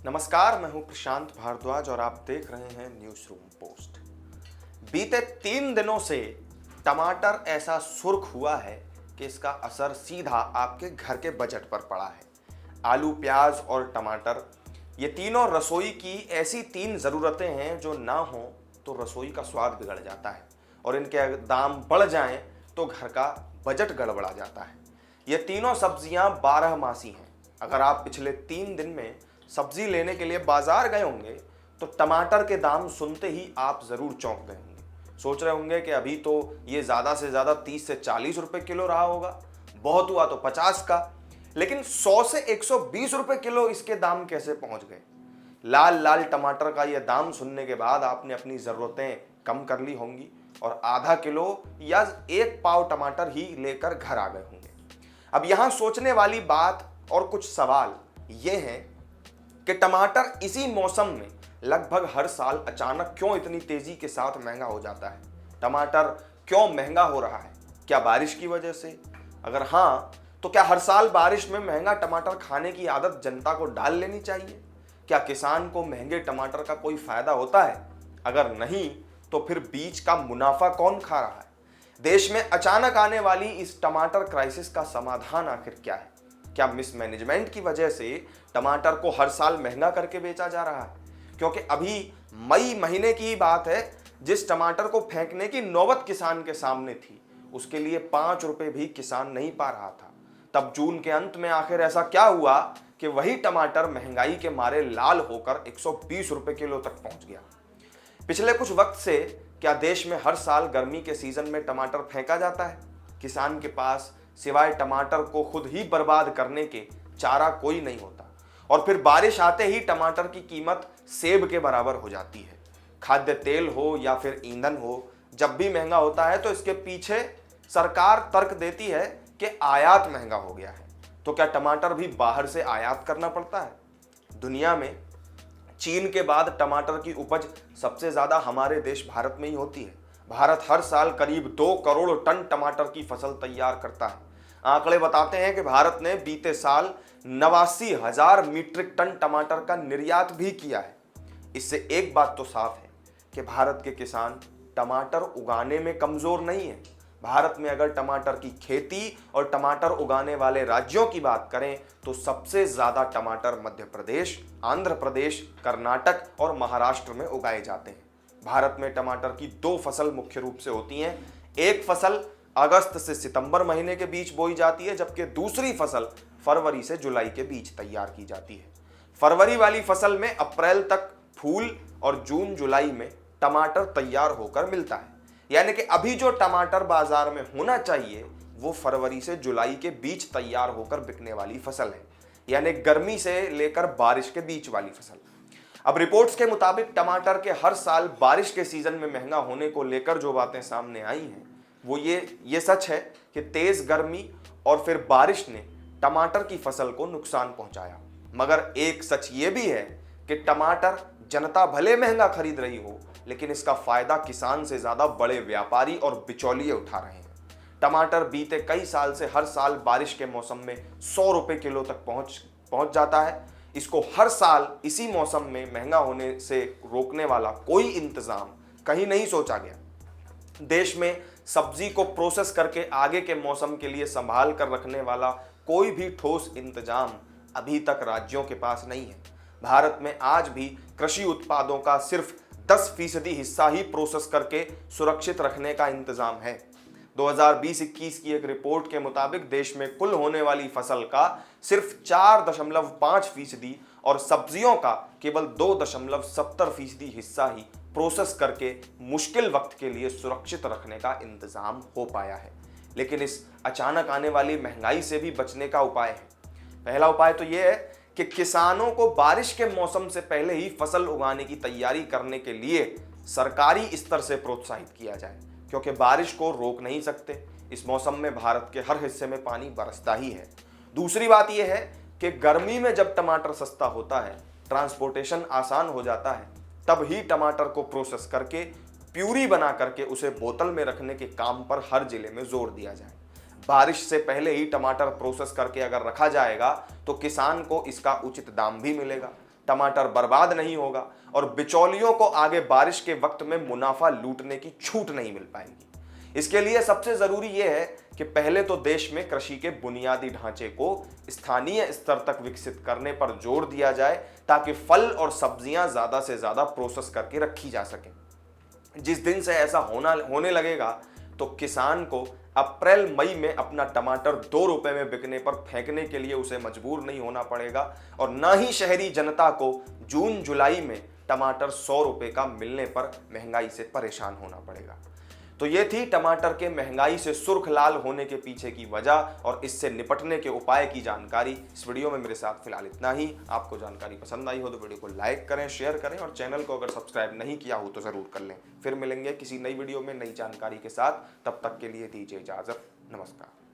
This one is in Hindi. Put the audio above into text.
नमस्कार, मैं हूं प्रशांत भारद्वाज और आप देख रहे हैं न्यूज रूम पोस्ट। बीते 3 दिनों से टमाटर ऐसा सुर्ख हुआ है कि इसका असर सीधा आपके घर के बजट पर पड़ा है। आलू, प्याज और टमाटर, ये तीनों रसोई की ऐसी 3 ज़रूरतें हैं जो ना हो तो रसोई का स्वाद बिगड़ जाता है और इनके दाम बढ़ जाएं तो घर का बजट गड़बड़ा जाता है। ये तीनों सब्जियां 12 मासी हैं। अगर आप पिछले 3 दिन में सब्जी लेने के लिए बाजार गए होंगे तो टमाटर के दाम सुनते ही आप ज़रूर चौंक गए होंगे। सोच रहे होंगे कि अभी तो ये ज़्यादा से ज़्यादा 30 से 40 रुपए किलो रहा होगा, बहुत हुआ तो 50 का, लेकिन 100 से 120 रुपए किलो इसके दाम कैसे पहुंच गए। लाल लाल टमाटर का ये दाम सुनने के बाद आपने अपनी ज़रूरतें कम कर ली होंगी और आधा किलो या 1 पाव टमाटर ही लेकर घर आ गए होंगे। अब यहाँ सोचने वाली बात और कुछ सवाल ये हैं कि टमाटर इसी मौसम में लगभग हर साल अचानक क्यों इतनी तेजी के साथ महंगा हो जाता है। टमाटर क्यों महंगा हो रहा है? क्या बारिश की वजह से? अगर हाँ, तो क्या हर साल बारिश में महंगा टमाटर खाने की आदत जनता को डाल लेनी चाहिए? क्या किसान को महंगे टमाटर का कोई फायदा होता है? अगर नहीं, तो फिर बीज का मुनाफा कौन खा रहा है? देश में अचानक आने वाली इस टमाटर क्राइसिस का समाधान आखिर क्या है? क्या मिसमैनेजमेंट की वजह से टमाटर को हर साल महंगा करके बेचा जा रहा है? क्योंकि अभी मई महीने की बात है, जिस टमाटर को फेंकने की नौबत किसान के सामने थी, उसके लिए 5 रुपए भी किसान नहीं पा रहा था। तब जून के अंत में आखिर ऐसा क्या हुआ कि वही टमाटर महंगाई के मारे लाल होकर 120 रुपए किलो तक पहुंच गया। पिछले कुछ वक्त से क्या देश में हर साल गर्मी के सीजन में टमाटर फेंका जाता है? किसान के पास सिवाय टमाटर को खुद ही बर्बाद करने के चारा कोई नहीं होता और फिर बारिश आते ही टमाटर की कीमत सेब के बराबर हो जाती है। खाद्य तेल हो या फिर ईंधन हो, जब भी महंगा होता है तो इसके पीछे सरकार तर्क देती है कि आयात महंगा हो गया है। तो क्या टमाटर भी बाहर से आयात करना पड़ता है? दुनिया में चीन के बाद टमाटर की उपज सबसे ज्यादा हमारे देश भारत में ही होती है। भारत हर साल करीब 2 करोड़ टन टमाटर की फसल तैयार करता है। आंकड़े बताते हैं कि भारत ने बीते साल 89,000 मीट्रिक टन टमाटर का निर्यात भी किया है। इससे एक बात तो साफ है कि भारत के किसान टमाटर उगाने में कमजोर नहीं है। भारत में अगर टमाटर की खेती और टमाटर उगाने वाले राज्यों की बात करें तो सबसे ज्यादा टमाटर मध्य प्रदेश, आंध्र प्रदेश, कर्नाटक और महाराष्ट्र में उगाए जाते हैं। भारत में टमाटर की 2 फसल मुख्य रूप से होती हैं। एक फसल अगस्त से सितंबर महीने के बीच बोई जाती है, जबकि दूसरी फसल फरवरी से जुलाई के बीच तैयार की जाती है। फरवरी वाली फसल में अप्रैल तक फूल और जून जुलाई में टमाटर तैयार होकर मिलता है। यानी कि अभी जो टमाटर बाजार में होना चाहिए वो फरवरी से जुलाई के बीच तैयार होकर बिकने वाली फसल है, यानी गर्मी से लेकर बारिश के बीच वाली फसल। अब रिपोर्ट्स के मुताबिक टमाटर के हर साल बारिश के सीजन में महंगा होने को लेकर जो बातें सामने आई हैं वो ये सच है कि तेज गर्मी और फिर बारिश ने टमाटर की फसल को नुकसान पहुंचाया। मगर एक सच ये भी है कि टमाटर जनता भले महंगा खरीद रही हो, लेकिन इसका फायदा किसान से ज्यादा बड़े व्यापारी और बिचौलिए उठा रहे हैं। टमाटर बीते कई साल से हर साल बारिश के मौसम में 100 रुपए किलो तक पहुंच जाता है। इसको हर साल इसी मौसम में महंगा होने से रोकने वाला कोई इंतजाम कहीं नहीं सोचा गया। देश में सब्जी को प्रोसेस करके आगे के मौसम के लिए संभाल कर रखने वाला कोई भी ठोस इंतजाम अभी तक राज्यों के पास नहीं है। भारत में आज भी कृषि उत्पादों का सिर्फ 10% हिस्सा ही प्रोसेस करके सुरक्षित रखने का इंतजाम है। 2020-21 की एक रिपोर्ट के मुताबिक देश में कुल होने वाली फसल का सिर्फ 4.5% और सब्जियों का केवल 2.70% हिस्सा ही प्रोसेस करके मुश्किल वक्त के लिए सुरक्षित रखने का इंतजाम हो पाया है। लेकिन इस अचानक आने वाली महंगाई से भी बचने का उपाय है। पहला उपाय तो यह है कि किसानों को बारिश के मौसम से पहले ही फसल उगाने की तैयारी करने के लिए सरकारी स्तर से प्रोत्साहित किया जाए, क्योंकि बारिश को रोक नहीं सकते। इस मौसम में भारत के हर हिस्से में पानी बरसता ही है। दूसरी बात यह है कि गर्मी में जब टमाटर सस्ता होता है, ट्रांसपोर्टेशन आसान हो जाता है, तब ही टमाटर को प्रोसेस करके प्यूरी बना करके उसे बोतल में रखने के काम पर हर जिले में जोर दिया जाए। बारिश से पहले ही टमाटर प्रोसेस करके अगर रखा जाएगा तो किसान को इसका उचित दाम भी मिलेगा। टमाटर बर्बाद नहीं होगा और बिचौलियों को आगे बारिश के वक्त में मुनाफा लूटने की छूट नहीं मिल पाएगी। इसके लिए सबसे जरूरी यह है कि पहले तो देश में कृषि के बुनियादी ढांचे को स्थानीय स्तर तक विकसित करने पर जोर दिया जाए ताकि फल और सब्जियां ज्यादा से ज्यादा प्रोसेस करके रखी जा सकें। जिस दिन से ऐसा होने लगेगा तो किसान को अप्रैल मई में अपना टमाटर 2 रुपए में बिकने पर फेंकने के लिए उसे मजबूर नहीं होना पड़ेगा और ना ही शहरी जनता को जून जुलाई में टमाटर 100 रुपए का मिलने पर महंगाई से परेशान होना पड़ेगा। तो ये थी टमाटर के महंगाई से सुर्ख लाल होने के पीछे की वजह और इससे निपटने के उपाय की जानकारी। इस वीडियो में मेरे साथ फिलहाल इतना ही। आपको जानकारी पसंद आई हो तो वीडियो को लाइक करें, शेयर करें और चैनल को अगर सब्सक्राइब नहीं किया हो तो जरूर कर लें। फिर मिलेंगे किसी नई वीडियो में नई जानकारी के साथ। तब तक के लिए दीजिए इजाजत। नमस्कार।